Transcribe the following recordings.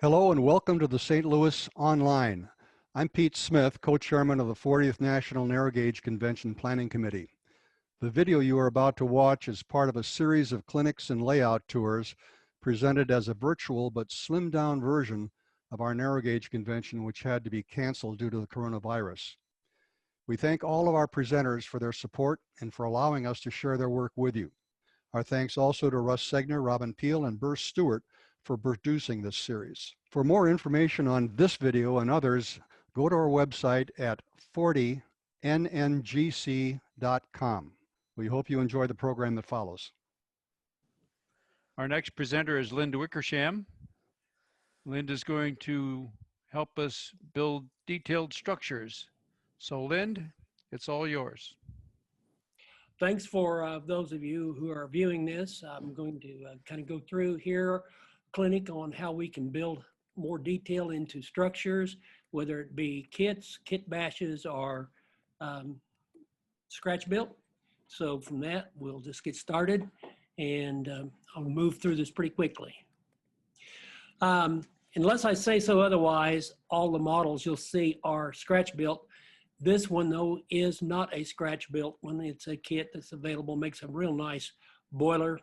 Hello and welcome to the St. Louis Online. I'm Pete Smith, co-chairman of the 40th National Narrow Gauge Convention Planning Committee. The video you are about to watch is part of a series of clinics and layout tours presented as a virtual but slimmed down version of our narrow gauge convention, which had to be canceled due to the coronavirus. We thank all of our presenters for their support and for allowing us to share their work with you. Our thanks also to Russ Segner, Robin Peel, and Burr Stewart for producing this series. For more information on this video and others, go to our website at 40nngc.com. We hope you enjoy the program that follows. Our next presenter is Lind Wickersham. Lind is going to help us build detailed structures. So Lind, it's all yours. Thanks for those of you who are viewing this. I'm going to kind of go through here clinic on how we can build more detail into structures, whether it be kits, kit bashes, or scratch built. So from that, we'll just get started, and I'll move through this pretty quickly. Unless I say so otherwise, all the models you'll see are scratch built. This one, though, is not a scratch built one. It's a kit that's available, makes a real nice boiler.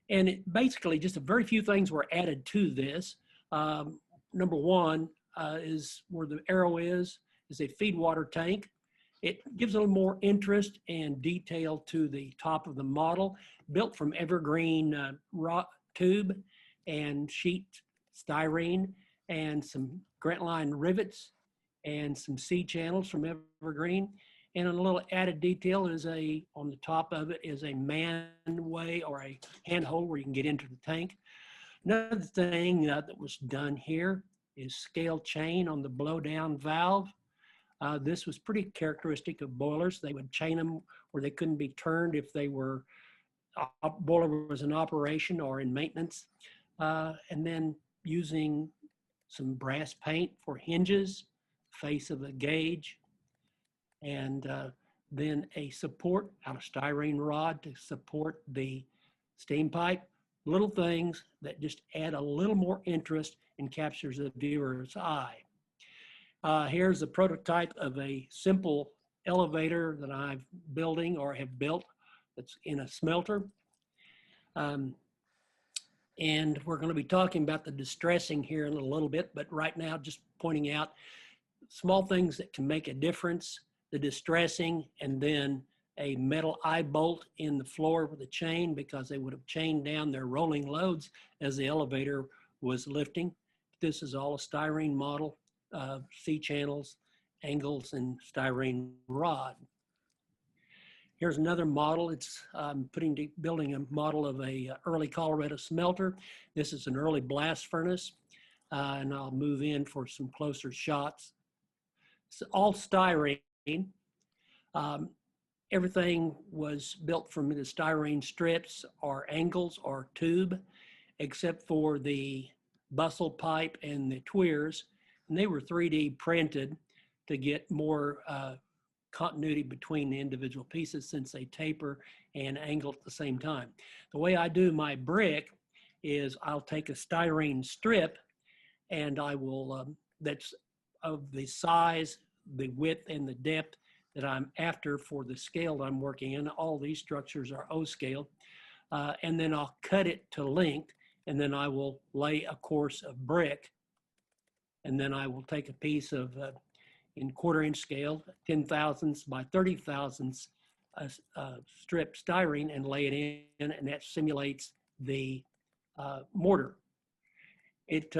And it basically just a very few things were added to this. Number one is where the arrow is a feed water tank. It gives a little more interest and detail to the top of the model, built from evergreen rock tube and sheet styrene and some Grant line rivets and some C channels from evergreen. And a little added detail is on the top of it is a manway or a handhold where you can get into the tank. Another thing that was done here is scale chain on the blow down valve. This was pretty characteristic of boilers. They would chain them where they couldn't be turned if they were, boiler was in operation or in maintenance. And then using some brass paint for hinges, face of the gauge, and then a support out of styrene rod to support the steam pipe. Little things that just add a little more interest and captures the viewer's eye. Here's a prototype of a simple elevator that I'm building or have built that's in a smelter. And we're going to be talking about the distressing here in a little bit, but right now just pointing out small things that can make a difference, the distressing, and then a metal eye bolt in the floor with a chain because they would have chained down their rolling loads as the elevator was lifting. This is all a styrene model, C channels, angles, and styrene rod. Here's another model. It's building a model of a early Colorado smelter. This is an early blast furnace, and I'll move in for some closer shots. It's all styrene. Everything was built from the styrene strips or angles or tube, except for the bustle pipe and the tweers. And they were 3D printed to get more continuity between the individual pieces since they taper and angle at the same time. The way I do my brick is I'll take a styrene strip and I will, that's of the size, the width, and the depth that I'm after for the scale that I'm working in. All these structures are O scale. And then I'll cut it to length, and then I will lay a course of brick. And then I will take a piece of, in 1/4 inch scale, 10 thousandths by 30 thousandths strip styrene and lay it in, and that simulates the mortar. It's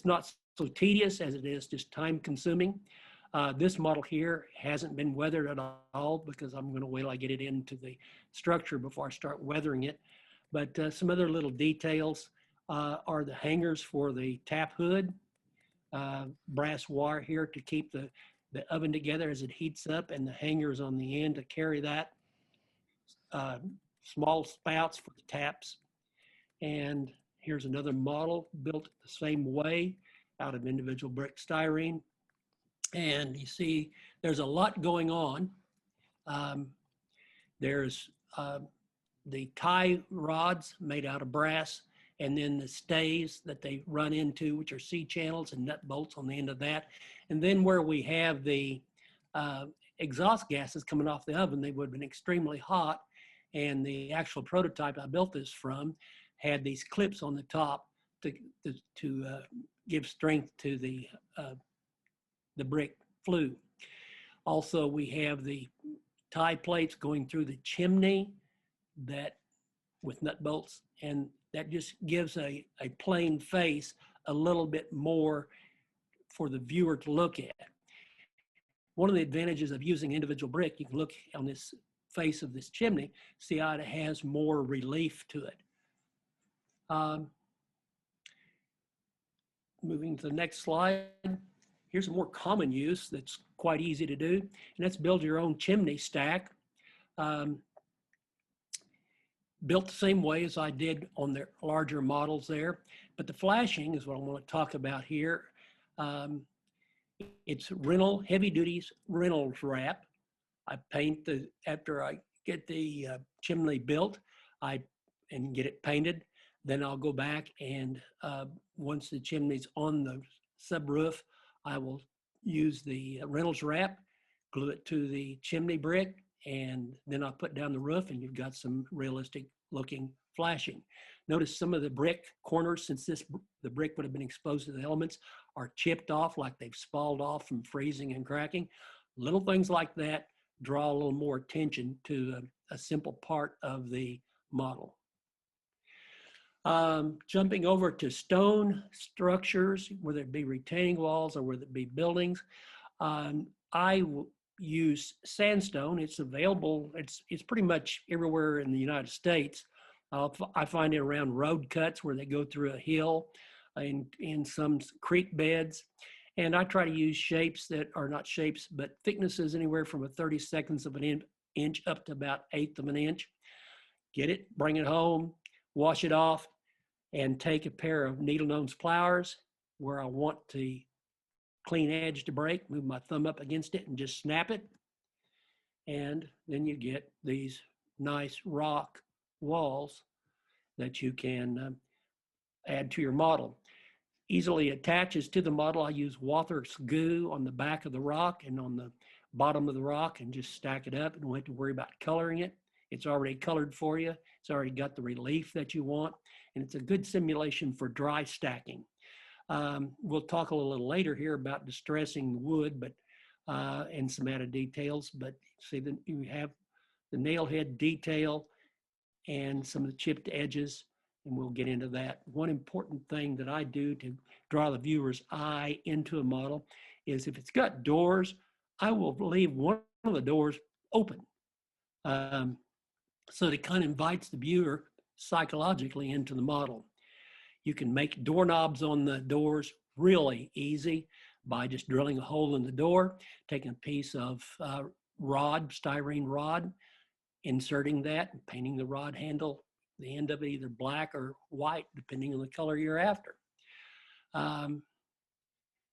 not so tedious as it is just time consuming. This model here hasn't been weathered at all because I'm going to wait till I get it into the structure before I start weathering it. But some other little details are the hangers for the tap hood, brass wire here to keep the oven together as it heats up, and the hangers on the end to carry that, small spouts for the taps. And here's another model built the same way out of individual brick styrene. And you see there's a lot going on. There's the tie rods made out of brass, and then the stays that they run into, which are C-channels and nut bolts on the end of that. And then where we have the exhaust gases coming off the oven, they would have been extremely hot. And the actual prototype I built this from had these clips on the top to give strength to the brick flue. Also, we have the tie plates going through the chimney that with nut bolts, and that just gives a plain face a little bit more for the viewer to look at. One of the advantages of using individual brick, you can look on this face of this chimney, see how it has more relief to it. Moving to the next slide. Here's a more common use that's quite easy to do, and that's build your own chimney stack. Built the same way as I did on the larger models there, but the flashing is what I want to talk about here. It's heavy duty Reynolds wrap. I paint after I get the chimney built, and get it painted. Then I'll go back and once the chimney's on the subroof, I will use the Reynolds wrap, glue it to the chimney brick, and then I'll put down the roof, and you've got some realistic looking flashing. Notice some of the brick corners, since the brick would have been exposed to the elements, are chipped off like they've spalled off from freezing and cracking. Little things like that draw a little more attention to a simple part of the model. Jumping over to stone structures, whether it be retaining walls or whether it be buildings, I use sandstone. It's available. It's pretty much everywhere in the United States. I find it around road cuts where they go through a hill, in some creek beds. And I try to use shapes that are not shapes, but thicknesses anywhere from a 32nd of an inch up to about 1/8 of an inch. Get it, bring it home, wash it off, and take a pair of needle nose pliers where I want the clean edge to break, move my thumb up against it and just snap it. And then you get these nice rock walls that you can add to your model. Easily attaches to the model. I use Walther's glue on the back of the rock and on the bottom of the rock and just stack it up, and don't have to worry about coloring it. It's already colored for you. It's already got the relief that you want, and it's a good simulation for dry stacking. We'll talk a little later here about distressing wood, but and some added details. But see that you have the nail head detail and some of the chipped edges, and we'll get into that. One important thing that I do to draw the viewer's eye into a model is if it's got doors, I will leave one of the doors open. So it kind of invites the viewer psychologically into the model. You can make doorknobs on the doors really easy by just drilling a hole in the door, taking a piece of styrene rod, inserting that, and painting the rod handle, the end of it either black or white, depending on the color you're after.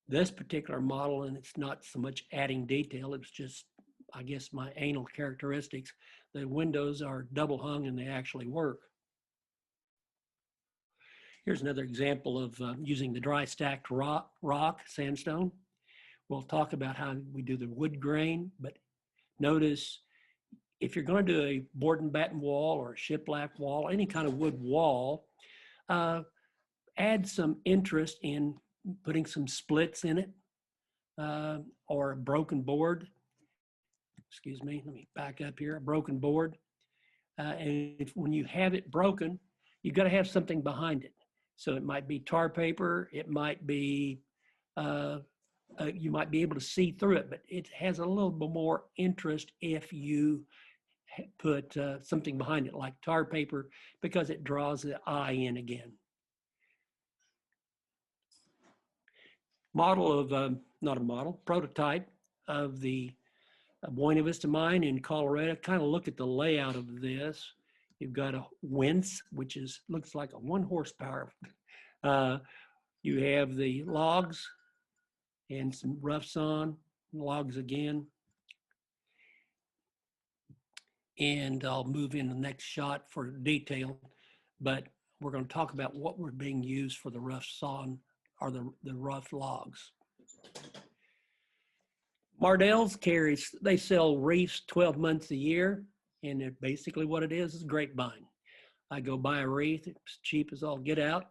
This particular model, and it's not so much adding detail, it's just, I guess, my anal characteristics. The windows are double hung and they actually work. Here's another example of using the dry stacked rock, sandstone. We'll talk about how we do the wood grain, but notice if you're going to do a board and batten wall or a shiplap wall, any kind of wood wall, add some interest in putting some splits in it or a broken board. Excuse me, let me back up here, a broken board. And when you have it broken, you've got to have something behind it. So it might be tar paper, it might be, you might be able to see through it, but it has a little bit more interest if you put something behind it like tar paper, because it draws the eye in again. Prototype of the Buena Vista mine in Colorado. Kind of look at the layout of this. You've got a winch, which looks like a 1 horsepower. You have the logs and some rough sawn logs again. and I'll move in the next shot for detail, but we're going to talk about what we're being used for the rough sawn or the rough logs. Mardel's carries, they sell reefs 12 months a year, and basically what it is grapevine. I go buy a wreath, it's cheap as all get out,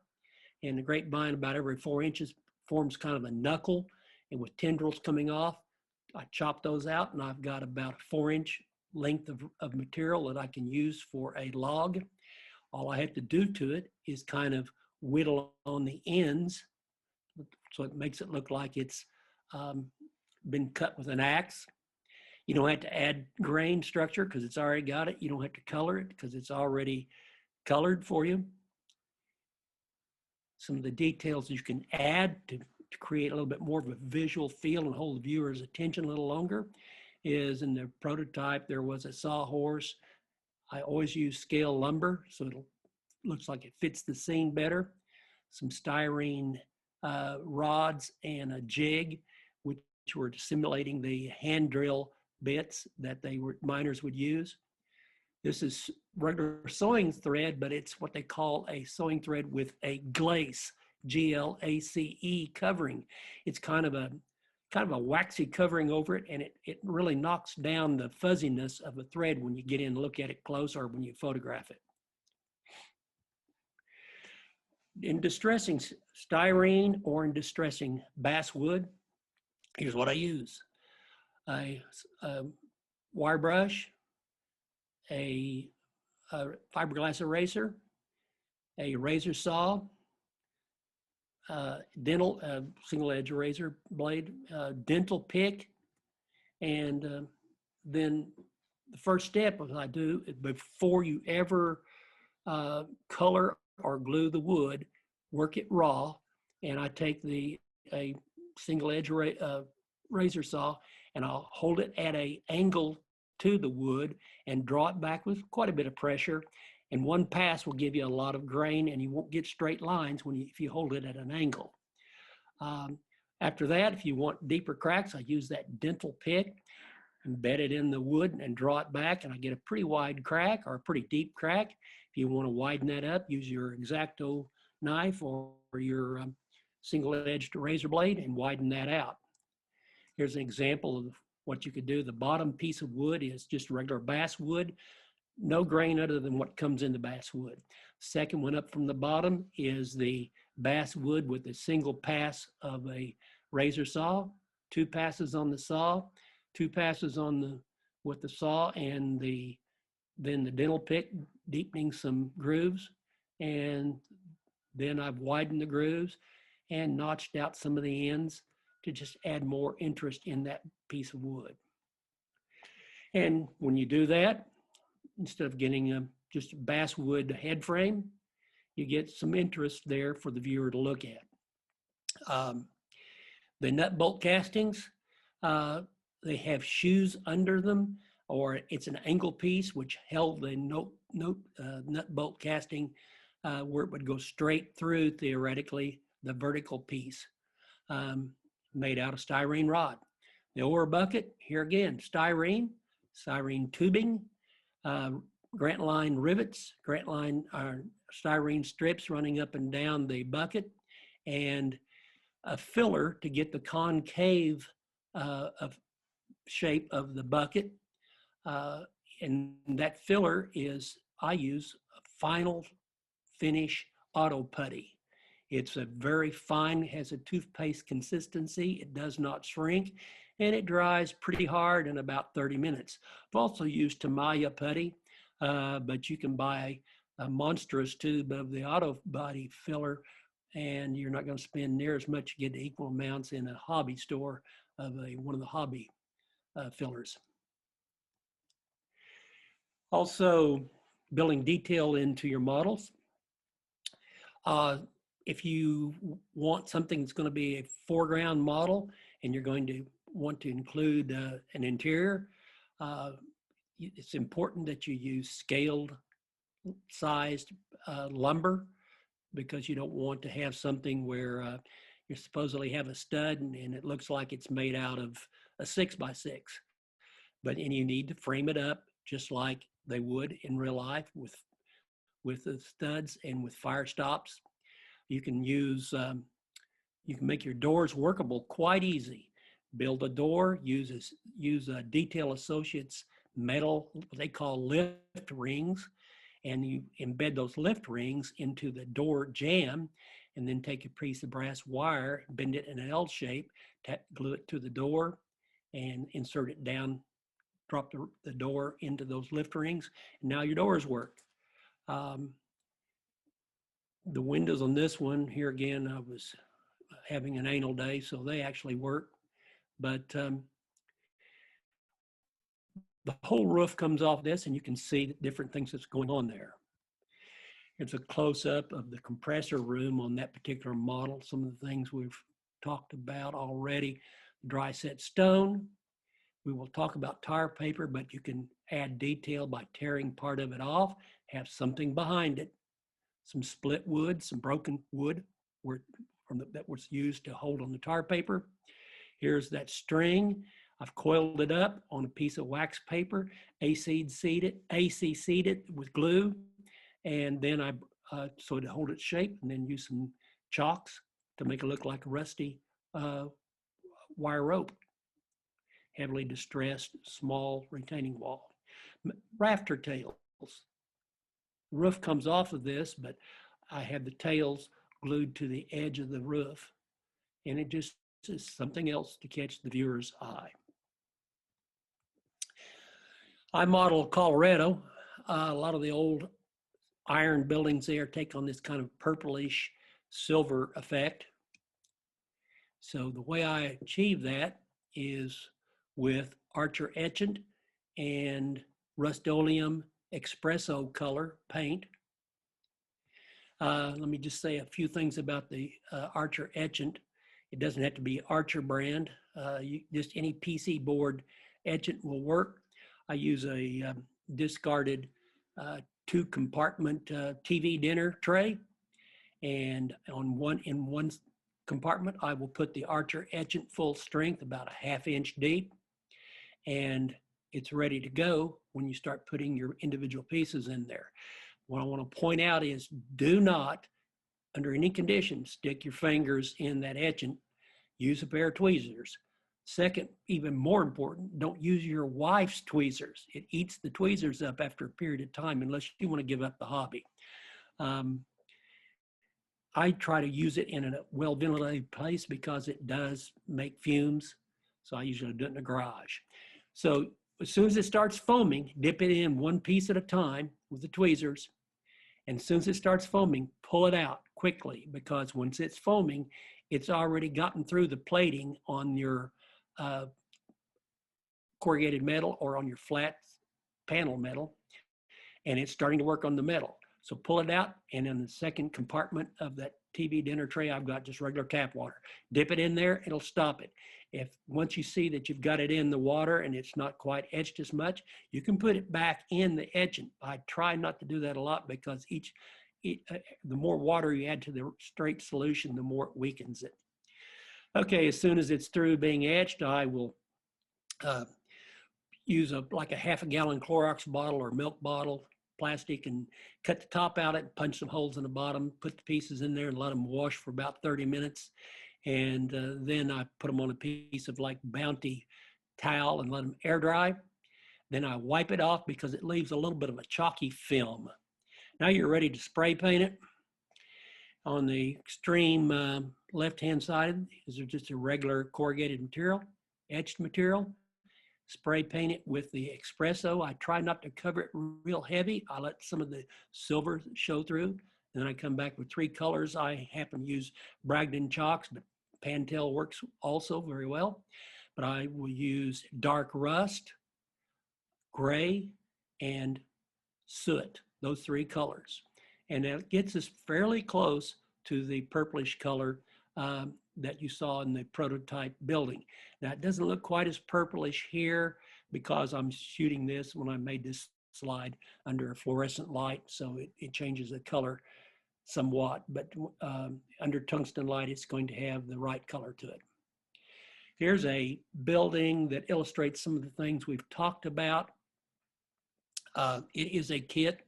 and the grapevine about every 4 inches forms kind of a knuckle, and with tendrils coming off, I chop those out, and I've got about a 4-inch length of material that I can use for a log. All I have to do to it is kind of whittle on the ends, so it makes it look like it's been cut with an axe. You don't have to add grain structure because it's already got it. You don't have to color it because it's already colored for you. Some of the details you can add to create a little bit more of a visual feel and hold the viewer's attention a little longer is in the prototype, there was a sawhorse. I always use scale lumber, so it looks like it fits the scene better. Some styrene rods and a jig, which were simulating the hand drill bits that miners would use. This is regular sewing thread, but it's what they call a sewing thread with a glace, G-L-A-C-E covering. It's kind of a waxy covering over it, and it really knocks down the fuzziness of a thread when you get in and look at it close or when you photograph it. In distressing styrene or in distressing basswood, here's what I use. A wire brush, a fiberglass eraser, a razor saw, dental single edge razor blade, dental pick, and then the first step I do before you ever color or glue the wood, work it raw, and I take a single edge razor saw and I'll hold it at an angle to the wood and draw it back with quite a bit of pressure. And one pass will give you a lot of grain, and you won't get straight lines if you hold it at an angle. After that, if you want deeper cracks, I use that dental pick, embed it in the wood and draw it back, and I get a pretty wide crack or a pretty deep crack. If you want to widen that up, use your X-Acto knife or your single-edged razor blade and widen that out. Here's an example of what you could do. The bottom piece of wood is just regular basswood, no grain other than what comes in the basswood. Second one up from the bottom is the basswood with a single pass of a razor saw, 2 passes on the saw, 2 passes with the saw, and then the dental pick, deepening some grooves, and then I've widened the grooves and notched out some of the ends to just add more interest in that piece of wood. And when you do that, instead of getting just a basswood head frame, you get some interest there for the viewer to look at. The nut bolt castings, they have shoes under them, or it's an angle piece which held the nut bolt casting where it would go straight through, theoretically, the vertical piece, made out of styrene rod. The ore bucket, here again, styrene tubing, Grant line rivets, styrene strips running up and down the bucket, and a filler to get the concave shape of the bucket. And that filler I use a final finish auto putty. It's a very fine, has a toothpaste consistency. It does not shrink, and it dries pretty hard in about 30 minutes. I've also used Tamaya putty, but you can buy a monstrous tube of the auto body filler, and you're not going to spend near as much. You get equal amounts in a hobby store of one of the hobby fillers. Also, building detail into your models. If you want something that's going to be a foreground model and you're going to want to include an interior, it's important that you use scaled sized lumber, because you don't want to have something where you supposedly have a stud and it looks like it's made out of a 6x6. And you need to frame it up just like they would in real life with the studs and with fire stops. You can use, you can make your doors workable quite easy. Build a door, use a Detail Associates metal, what they call lift rings, and you embed those lift rings into the door jamb, and then take a piece of brass wire, bend it in an L shape, glue it to the door, and insert it down, drop the door into those lift rings, and now your doors work. The windows on this one, here again, I was having an anal day, so they actually work. But the whole roof comes off this, and you can see the different things that's going on there. It's a close-up of the compressor room on that particular model. Some of the things we've talked about already. Dry set stone. We will talk about tar paper, but you can add detail by tearing part of it off, have something behind it. Some split wood, some broken wood that was used to hold on the tar paper. Here's that string. I've coiled it up on a piece of wax paper, AC seated with glue, and then so to hold its shape, and then use some chalks to make it look like a rusty wire rope. Heavily distressed, small retaining wall. Rafter tails. Roof comes off of this, but I have the tails glued to the edge of the roof, and it just is something else to catch the viewer's eye. I model Colorado. A lot of the old iron buildings there take on this kind of purplish silver effect. So the way I achieve that is with Archer Etchant and Rust-Oleum Espresso color paint. Let me just say a few things about the Archer Etchant. It doesn't have to be Archer brand. Just any PC board etchant will work. I use a discarded 2-compartment TV dinner tray, and in one compartment I will put the Archer Etchant full strength, about a 1/2 inch deep, and it's ready to go when you start putting your individual pieces in there. What I want to point out is, do not, under any conditions, stick your fingers in that etchant. Use a pair of tweezers. Second, even more important, don't use your wife's tweezers. It eats the tweezers up after a period of time unless you want to give up the hobby. I try to use it in a well-ventilated place because it does make fumes. So I usually do it in the garage. So as soon as it starts foaming, dip it in one piece at a time with the tweezers. And as soon as it starts foaming, pull it out quickly, because once it's foaming, it's already gotten through the plating on your corrugated metal or on your flat panel metal, and it's starting to work on the metal. So pull it out, and in the second compartment of that TV dinner tray, I've got just regular tap water. Dip it in there, it'll stop it. Once you see that you've got it in the water and it's not quite etched as much, you can put it back in the etchant. I try not to do that a lot because the more water you add to the straight solution, the more it weakens it. Okay, as soon as it's through being etched, I will use like a 1/2 gallon Clorox bottle or milk bottle, plastic, and cut the top out it, punch some holes in the bottom, put the pieces in there and let them wash for about 30 minutes. And then I put them on a piece of like Bounty towel and let them air dry. Then I wipe it off because it leaves a little bit of a chalky film. Now you're ready to spray paint it. On the extreme left-hand side is just a regular corrugated material, etched material. Spray paint it with the espresso. I try not to cover it real heavy. I let some of the silver show through. Then I come back with 3 colors. I happen to use Bragdon chalks, but Pantel works also very well. But I will use dark rust, gray, and soot, those 3 colors. And that gets us fairly close to the purplish color that you saw in the prototype building. Now, it doesn't look quite as purplish here because I'm shooting this when I made this slide under a fluorescent light, so it changes the color somewhat, but under tungsten light, it's going to have the right color to it. Here's a building that illustrates some of the things we've talked about. It is a kit.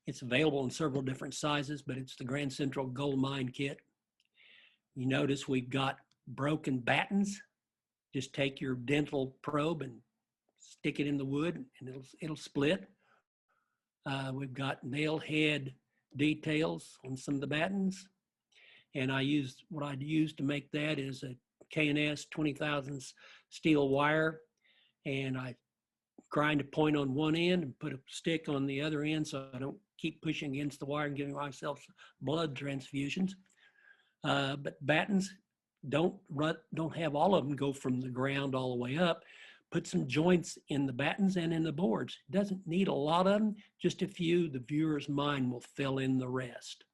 It's available in several different sizes, but it's the Grand Central Gold Mine kit. You notice we've got broken battens. Just take your dental probe and stick it in the wood and it'll split. We've got nail head details on some of the battens. And what I'd use to make that is a K&S 20,000 steel wire. And I grind a point on one end and put a stick on the other end so I don't keep pushing against the wire and giving myself blood transfusions. But battens, don't have all of them go from the ground all the way up. Put some joints in the battens and in the boards. It doesn't need a lot of them, just a few. The viewer's mind will fill in the rest.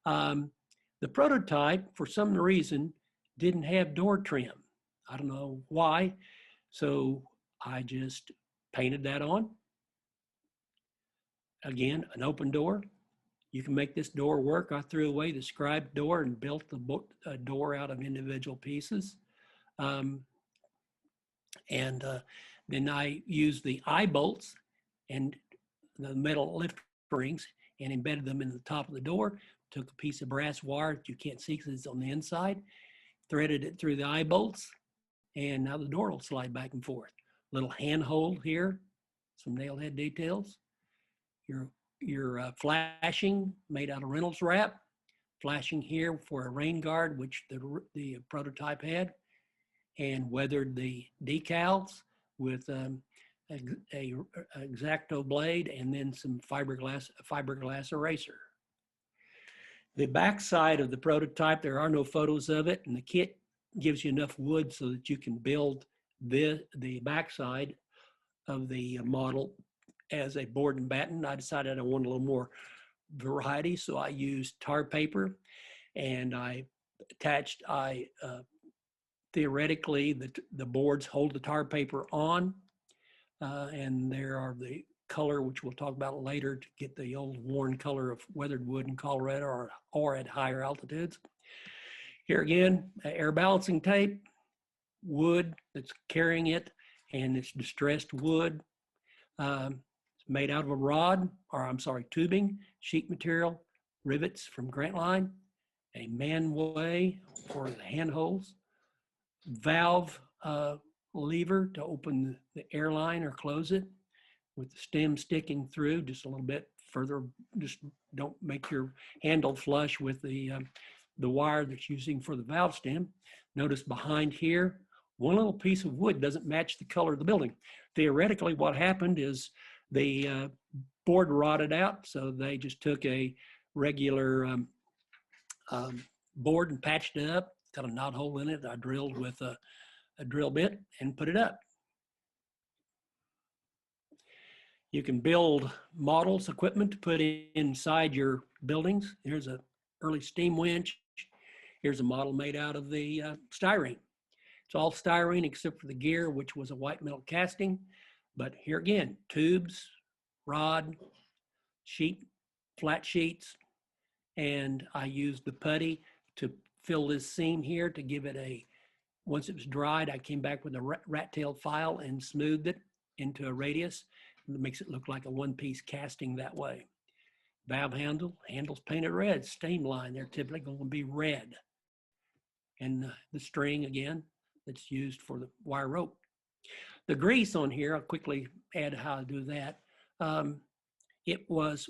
The prototype, for some reason, didn't have door trim. I don't know why. So I just painted that on. Again, an open door. You can make this door work. I threw away the scribe door and built the door out of individual pieces. Then I used the eye bolts and the metal lift rings and embedded them in the top of the door. Took a piece of brass wire that you can't see because it's on the inside, threaded it through the eye bolts, and now the door will slide back and forth. Little handhold here, some nail head details. Your flashing made out of Reynolds wrap. Flashing here for a rain guard, which the prototype had, and weathered the decals with a X-Acto blade and then some fiberglass eraser. The back side of the prototype, there are no photos of it, and the kit gives you enough wood so that you can build the backside of the model as a board and batten. I decided I wanted a little more variety, so I used tar paper, and theoretically the boards hold the tar paper on, and there are the color, which we'll talk about later, to get the old worn color of weathered wood in Colorado or at higher altitudes. Here again, air balancing tape, wood that's carrying it, and it's distressed wood. It's made out of a rod, tubing, sheet material, rivets from Grant Line, a manway for the handholds, valve lever to open the airline or close it, with the stem sticking through just a little bit further. Just don't make your handle flush with the wire that's using for the valve stem. Notice behind here, one little piece of wood doesn't match the color of the building. Theoretically, what happened is the board rotted out, so they just took a regular board and patched it up, got a knot hole in it. I drilled with a drill bit and put it up. You can build models, equipment to put inside your buildings. Here's an early steam winch. Here's a model made out of the styrene. It's all styrene except for the gear, which was a white metal casting. But here again, tubes, rod, flat sheets, and I used the putty to fill this seam here to give it once it was dried, I came back with a rat tail file and smoothed it into a radius. It makes it look like a one-piece casting that way. Valve handles painted red, stain line, they're typically going to be red. And the string, again, that's used for the wire rope. The grease on here, I'll quickly add how to do that. It was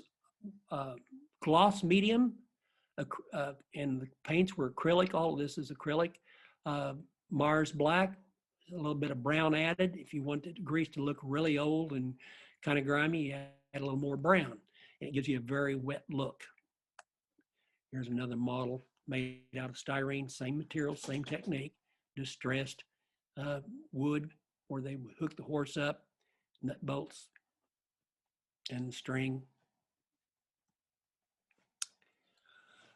gloss medium, and the paints were acrylic. All of this is acrylic. Mars black, a little bit of brown added. If you want the grease to look really old and kind of grimy, you add a little more brown. And it gives you a very wet look. Here's another model made out of styrene, same material, same technique, distressed wood where they would hook the horse up, nut bolts, and the string.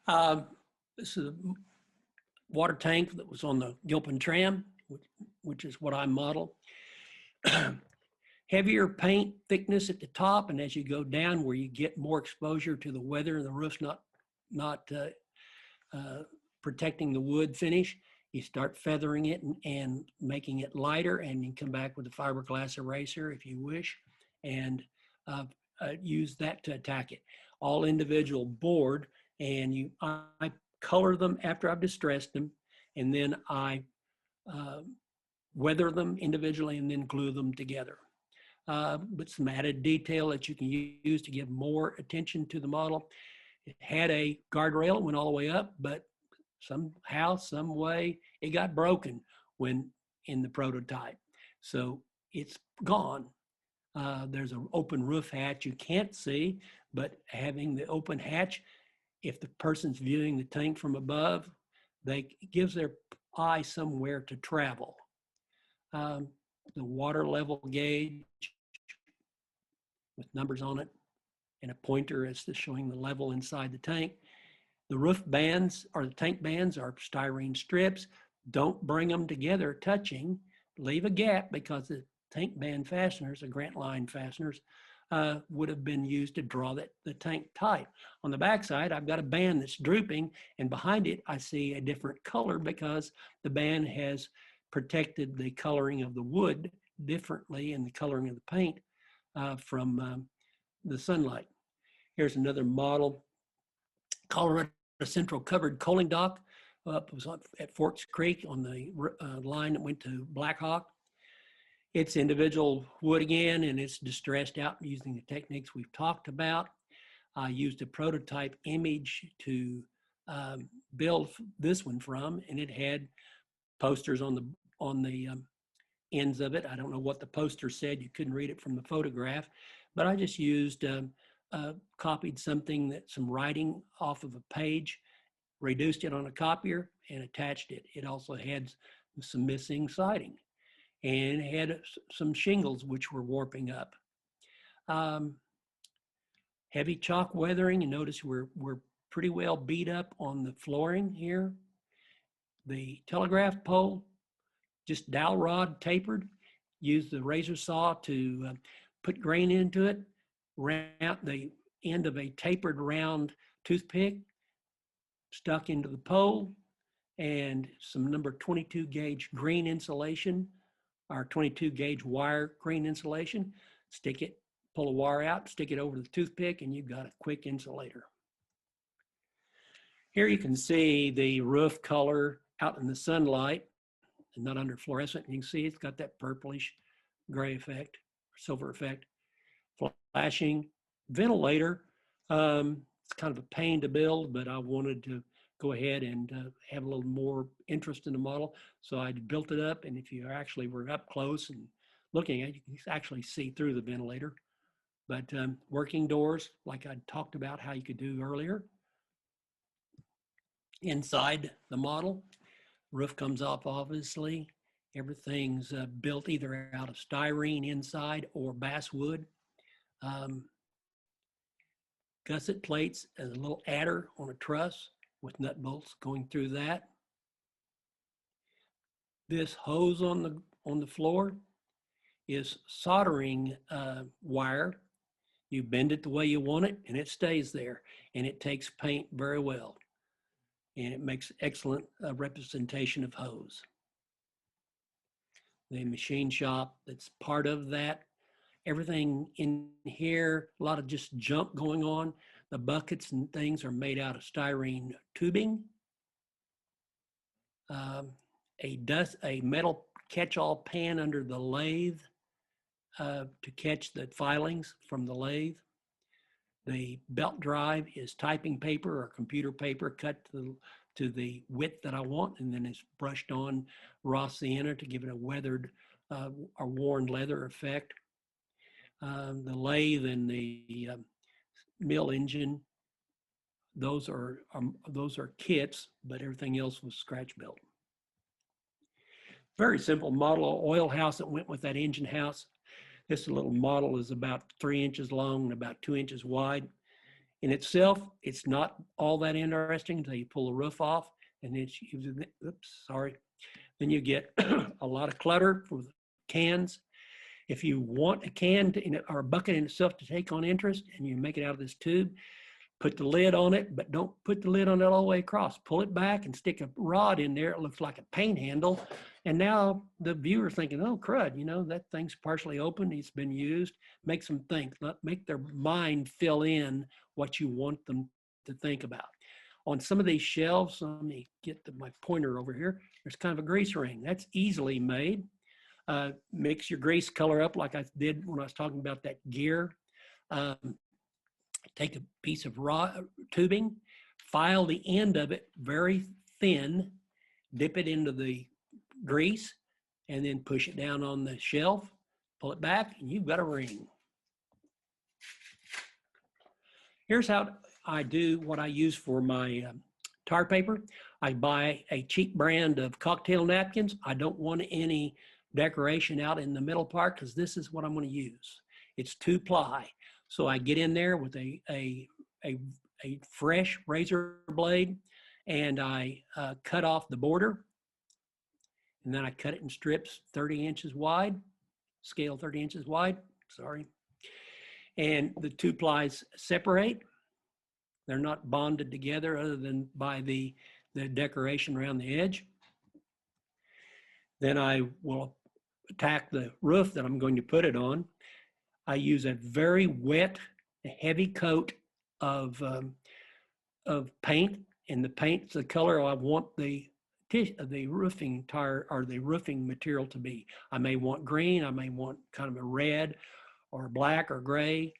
This is a water tank that was on the Gilpin tram, which is what I model. Heavier paint thickness at the top, and as you go down where you get more exposure to the weather and the roof's not protecting the wood finish, you start feathering it and making it lighter, and you come back with a fiberglass eraser if you wish, and use that to attack it. All individual board, and I color them after I've distressed them, and then I weather them individually and then glue them together. But some added detail that you can use to give more attention to the model. It had a guardrail, it went all the way up, but somehow, some way, it got broken when in the prototype. So it's gone. There's an open roof hatch you can't see, but having the open hatch, if the person's viewing the tank from above, it gives their eye somewhere to travel. The water level gauge with numbers on it and a pointer as to showing the level inside the tank. The roof bands or the tank bands are styrene strips. Don't bring them together touching. Leave a gap because the tank band fasteners, the Grant line fasteners, would have been used to draw the tank tight. On the backside, I've got a band that's drooping, and behind it, I see a different color because the band has protected the coloring of the wood differently and the coloring of the paint from the sunlight. Here's another model. Colorado Central covered coaling dock was at Forks Creek on the line that went to Black Hawk. It's individual wood again, and it's distressed out using the techniques we've talked about. I used a prototype image to build this one from, and it had posters on the ends of it. I don't know what the poster said. You couldn't read it from the photograph, but I just used copied some writing off of a page, reduced it on a copier, and attached it. It also had some missing siding, and it had some shingles which were warping up. Heavy chalk weathering, and notice we're pretty well beat up on the flooring here. The telegraph pole, just dowel rod tapered. Used the razor saw to put grain into it. Round the end of a tapered round toothpick stuck into the pole, and some number 22 gauge green insulation, or 22 gauge wire green insulation. Stick it, pull a wire out, stick it over the toothpick, and you've got a quick insulator. Here you can see the roof color out in the sunlight and not under fluorescent. You can see it's got that purplish gray effect, silver effect. Flashing ventilator. It's kind of a pain to build, but I wanted to go ahead and have a little more interest in the model. So I built it up, and if you actually were up close and looking at it, you can actually see through the ventilator. But working doors, like I talked about how you could do earlier. Inside the model, roof comes off obviously. Everything's built either out of styrene inside or basswood. Gusset plates and a little adder on a truss with nut bolts going through that. This hose on the floor is soldering wire. You bend it the way you want it, and it stays there, and it takes paint very well, and it makes excellent representation of hose. The machine shop that's part of that. Everything in here, a lot of just junk going on. The buckets and things are made out of styrene tubing. A metal catch-all pan under the lathe to catch the filings from the lathe. The belt drive is typing paper or computer paper cut to the width that I want, and then it's brushed on raw sienna to give it a weathered or worn leather effect. The lathe and the mill engine, those are kits, but everything else was scratch built. Very simple model oil house that went with that engine house. This little model is about 3 inches long and about 2 inches wide. In itself, it's not all that interesting until you pull the roof off, and then you get a lot of clutter with cans. If you want a can or a bucket in itself to take on interest, and you make it out of this tube, Put the lid on it, but don't put the lid on it all the way across. Pull it back and stick a rod in there. It looks like a paint handle. And now the viewer's thinking, oh, crud, you know, that thing's partially open. It's been used. Makes them think, make their mind fill in what you want them to think about. On some of these shelves, let me get my pointer over here. There's kind of a grease ring. That's easily made. Mix your grease color up like I did when I was talking about that gear. Take a piece of raw tubing, file the end of it very thin, dip it into the grease, and then push it down on the shelf, pull it back, and you've got a ring. Here's how I do what I use for my tar paper. I buy a cheap brand of cocktail napkins. I don't want any decoration out in the middle part because this is what I'm going to use. It's 2-ply. So I get in there with a fresh razor blade, and I cut off the border, and then I cut it in strips 30 inches wide, scale 30 inches wide, sorry. And the 2 plies separate. They're not bonded together other than by the decoration around the edge. Then I will attack the roof that I'm going to put it on. I use a very wet, heavy coat of paint, and the paint's the color I want the roofing tire or the roofing material to be. I may want green, I may want kind of a red or black or gray.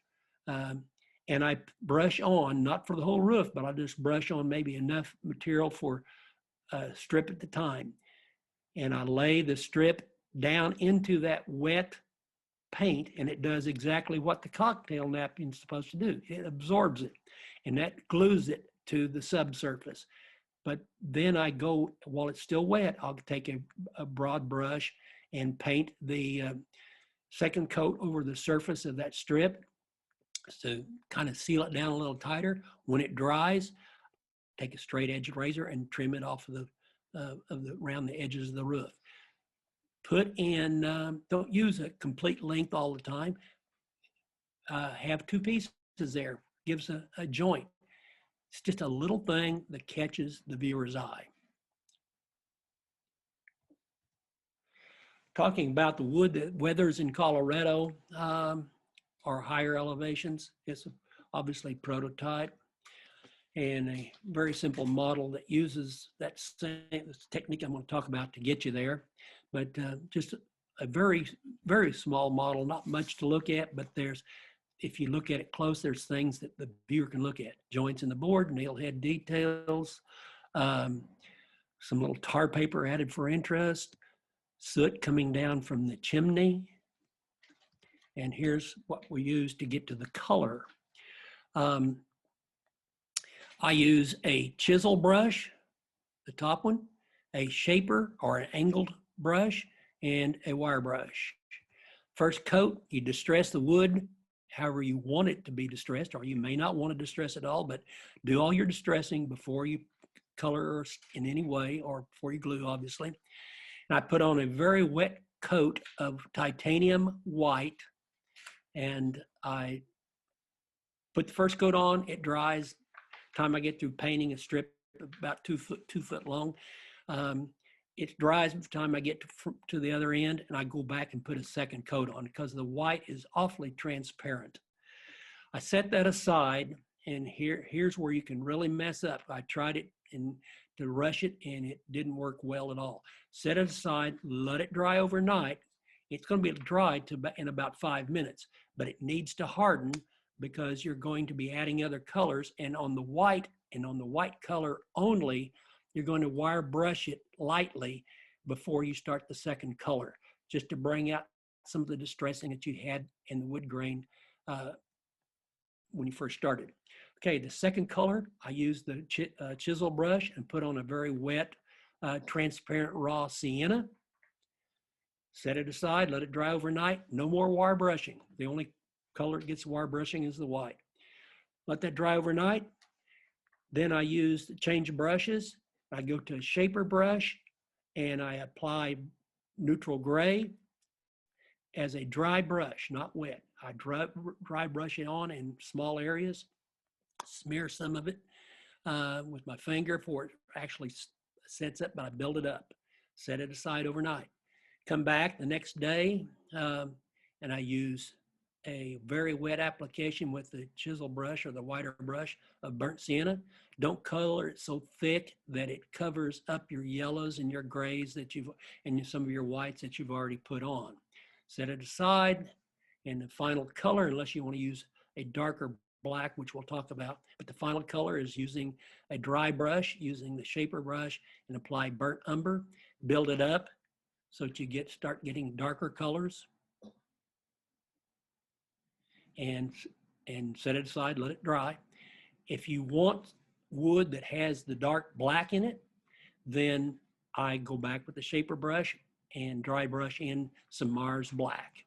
And I brush on, not for the whole roof, but I just brush on maybe enough material for a strip at the time. And I lay the strip down into that wet paint, and it does exactly what the cocktail napkin's supposed to do. It absorbs it, and that glues it to the subsurface. But then I go, while it's still wet, I'll take a broad brush and paint the second coat over the surface of that strip to kind of seal it down a little tighter. When it dries, take a straight edge razor and trim it off of around the edges of the roof. Put in, don't use a complete length all the time. Have 2 pieces there, gives a joint. It's just a little thing that catches the viewer's eye. Talking about the wood that weathers in Colorado or higher elevations, it's obviously prototype and a very simple model that uses that same technique I'm going to talk about to get you there. But just a very, very small model, not much to look at, but if you look at it close, there's things that the viewer can look at. Joints in the board, nail head details, some little tar paper added for interest, soot coming down from the chimney. And here's what we use to get to the color. I use a chisel brush, the top one, a shaper or an angled brush, and a wire brush. First coat, you distress the wood however you want it to be distressed, or you may not want to distress it all, but do all your distressing before you color in any way, or before you glue, obviously. And I put on a very wet coat of titanium white, and I put the first coat on, it dries. Time I get through painting a strip about 2 foot long, it dries by the time I get to the other end, and I go back and put a second coat on because the white is awfully transparent. I set that aside, and here's where you can really mess up. I tried it to rush it, and it didn't work well at all. Set it aside, let it dry overnight. It's going to be dry in about 5 minutes, but it needs to harden because you're going to be adding other colors, and on the white color only, you're going to wire brush it lightly before you start the second color, just to bring out some of the distressing that you had in the wood grain when you first started. Okay, the second color, I used the chisel brush and put on a very wet, transparent raw sienna. Set it aside, let it dry overnight. No more wire brushing. The only color that gets wire brushing is the white. Let that dry overnight. Then I change brushes. I go to a shaper brush and I apply neutral gray as a dry brush, not wet. I dry brush it on in small areas. Smear some of it with my finger before it actually sets up, but I build it up, set it aside overnight. Come back the next day, and I use a very wet application with the chisel brush or the wider brush of burnt sienna. Don't color it so thick that it covers up your yellows and your grays that and some of your whites that you've already put on. Set it aside, and the final color, unless you want to use a darker black, which we'll talk about, but the final color is using a dry brush, using the shaper brush, and apply burnt umber, build it up so that you start getting darker colors, and set it aside, let it dry. If you want wood that has the dark black in it, then I go back with the shaper brush and dry brush in some Mars black.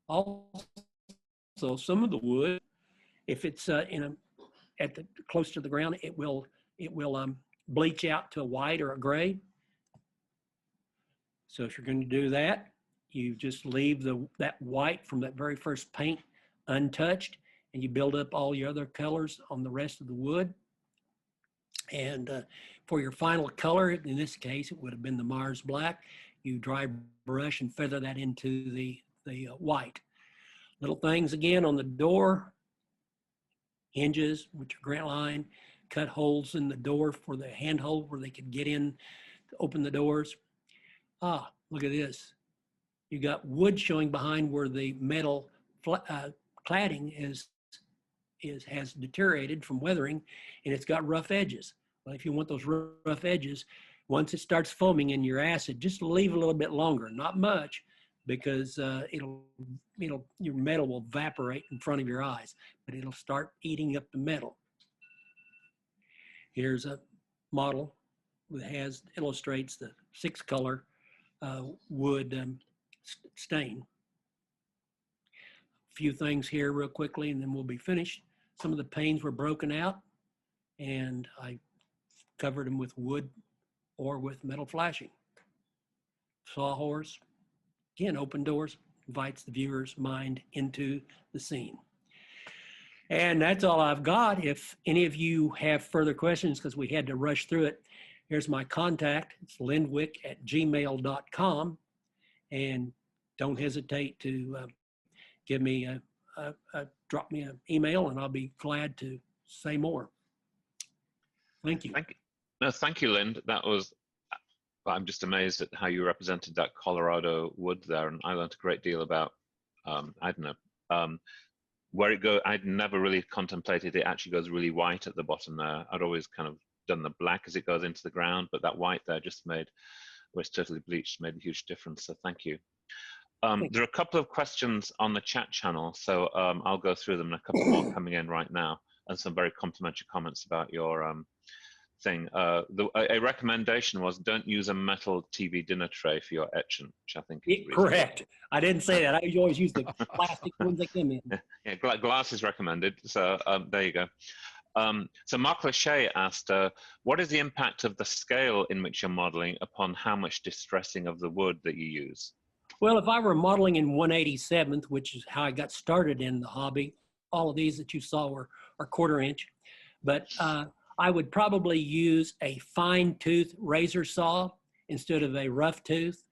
Also, some of the wood, if it's close to the ground, it will bleach out to a white or a gray. So if you're going to do that, you just leave that white from that very first paint untouched, and you build up all your other colors on the rest of the wood. And for your final color, in this case, it would have been the Mars black. You dry brush and feather that into the white. Little things again on the door, hinges, which are grant line, cut holes in the door for the handhold where they could get in to open the doors. Ah, look at this. You got wood showing behind where the metal cladding has deteriorated from weathering, and it's got rough edges. Well, if you want those rough edges, once it starts foaming in your acid, just leave a little bit longer, not much, because your metal will evaporate in front of your eyes, but it'll start eating up the metal. Here's a model that illustrates the 6-color wood stain. A few things here real quickly, and then we'll be finished. Some of the panes were broken out, and I covered them with wood or with metal flashing. Sawhorse, again, open doors, invites the viewer's mind into the scene. And that's all I've got. If any of you have further questions, because we had to rush through it, here's my contact. It's lindwick@gmail.com. And don't hesitate to give me drop me an email, and I'll be glad to say more. Thank you. Thank you, Lind. I'm just amazed at how you represented that Colorado wood there, and I learned a great deal about, I don't know, where it goes. I'd never really contemplated it actually goes really white at the bottom there. I'd always kind of done the black as it goes into the ground, but that white there just where it's totally bleached, made a huge difference, so thank you. There are a couple of questions on the chat channel, so I'll go through them, and a couple more coming in right now, and some very complimentary comments about your thing. A recommendation was don't use a metal TV dinner tray for your etchant, which I think is correct. I didn't say that. I always use the plastic ones that come in. Yeah, glass is recommended, so there you go. So Mark Lachey asked, what is the impact of the scale in which you're modeling upon how much distressing of the wood that you use? Well, if I were modeling in 1/87th, which is how I got started in the hobby, all of these that you saw are 1/4 inch, but I would probably use a fine tooth razor saw instead of a rough tooth.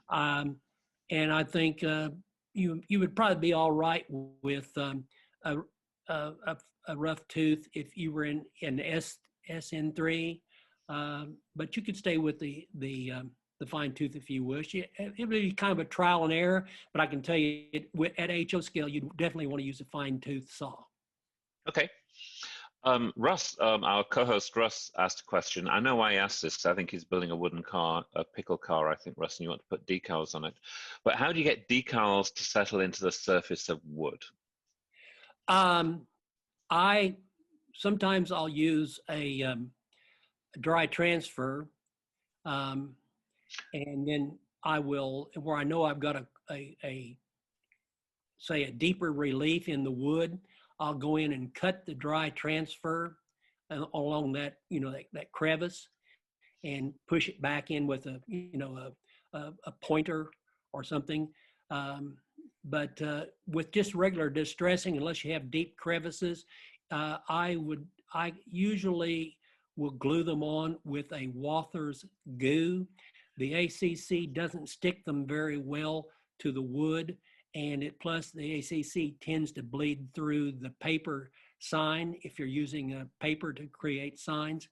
And I think you would probably be all right with a rough tooth if you were in SN3, but you could stay with the fine tooth if you wish. It would be kind of a trial and error, but I can tell you at HO scale, you definitely want to use a fine tooth saw. Okay. Russ, our co-host Russ asked a question. I know why he asked this, because I think he's building a wooden car, a pickle car, I think, Russ, and you want to put decals on it. But how do you get decals to settle into the surface of wood? Sometimes I'll use a dry transfer, and then I will, where I know I've got a deeper relief in the wood, I'll go in and cut the dry transfer along that, that crevice, and push it back in with a pointer or something, But with just regular distressing, unless you have deep crevices, I usually will glue them on with a Walther's goo. The ACC doesn't stick them very well to the wood, and plus the ACC tends to bleed through the paper sign if you're using a paper to create signs.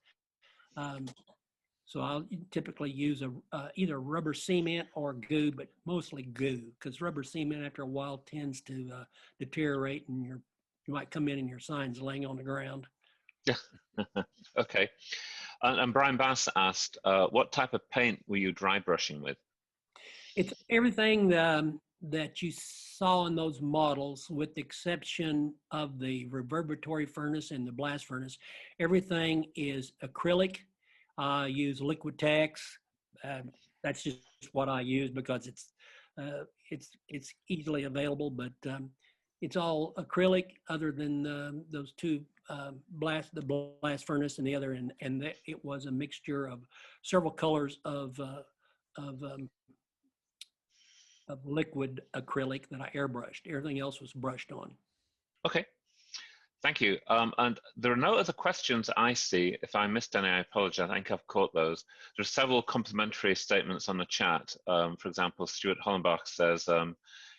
So I'll typically use either rubber cement or goo, but mostly goo, because rubber cement after a while tends to deteriorate, and you might come in and your sign's laying on the ground. Okay. And Brian Bass asked, what type of paint were you dry brushing with? It's everything that you saw in those models, with the exception of the reverberatory furnace and the blast furnace. Everything is acrylic. I use Liquitex. That's just what I use because it's easily available, but it's all acrylic other than those two, the blast furnace and the other, and it was a mixture of several colors of liquid acrylic that I airbrushed. Everything else was brushed on. Okay. Thank you. And there are no other questions I see. If I missed any, I apologize. I think I've caught those. There are several complimentary statements on the chat. For example, Stuart Hollenbach says,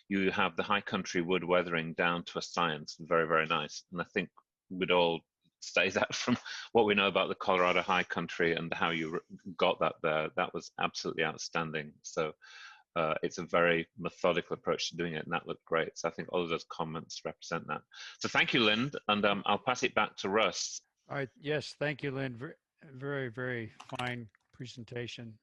you have the high country wood weathering down to a science. Very, very nice. And I think we'd all say that from what we know about the Colorado high country and how you got that there. That was absolutely outstanding. So it's a very methodical approach to doing it, and that looked great. So I think all of those comments represent that. So thank you, Lind, and I'll pass it back to Russ. All right. Yes. Thank you, Lind. Very, very fine presentation.